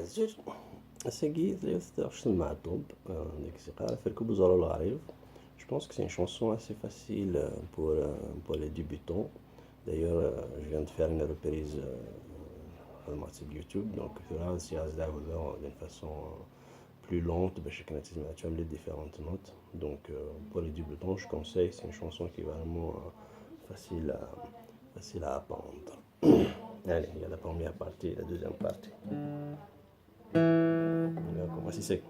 زير Segui, je te m'attends. Je pense que c'est une chanson assez facile pour les débutants. D'ailleurs, je viens de faire une reprise sur YouTube, donc c'est d'une façon plus lente, tu as les différentes notes. Donc pour les débutants, je conseille, c'est une chanson qui est vraiment facile facile à apprendre. Allez, il y a la première partie et la deuxième partie. On va commencer.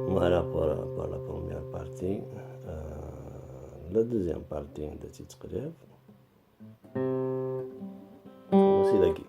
Voilà pour la première partie. La deuxième partie de titre grève. Commencez daqui.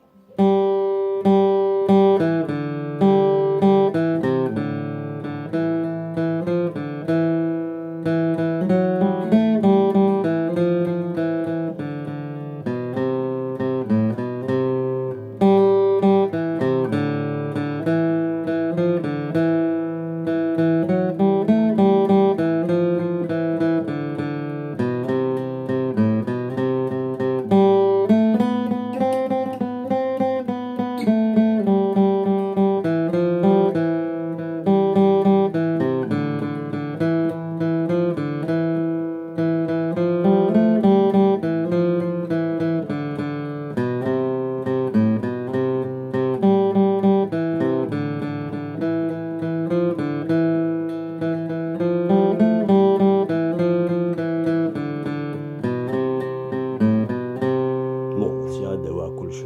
Bon, si هذا هو كلش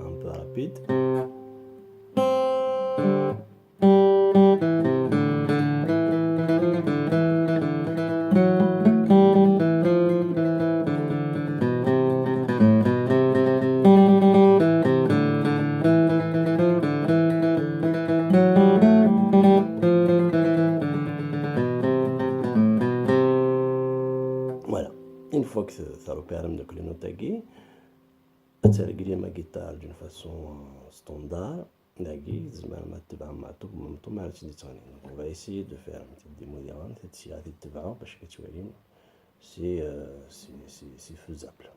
un peu rapide. Voilà, une fois que ça repère de que les notes aiguës, tu régler ma guitare d'une façon standard. On va essayer de faire une petite démo parce que tu vois, c'est faisable.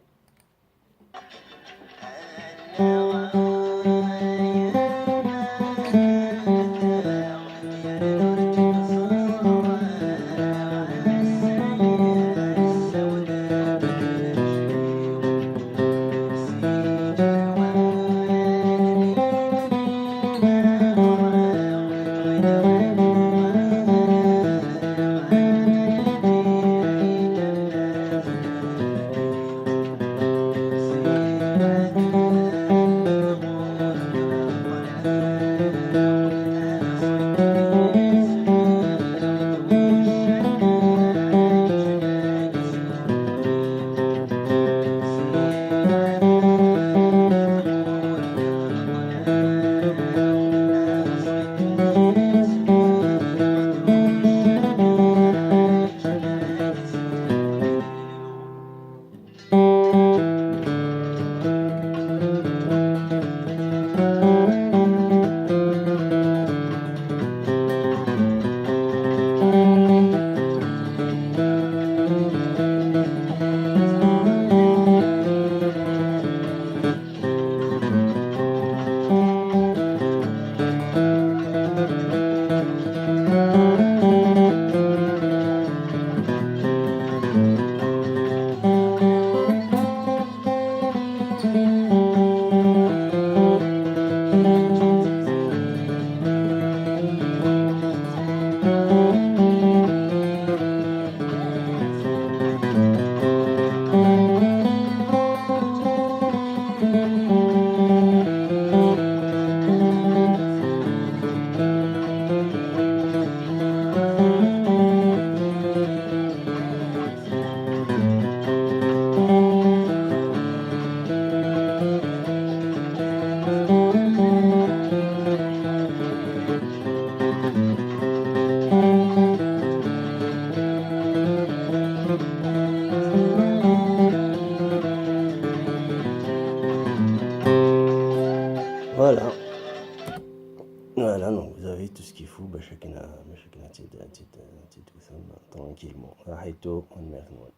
Voilà. Voilà, donc vous avez tout ce qu'il faut باش كنا تيدوثن tranquillement. راحيتو ونمرتمون.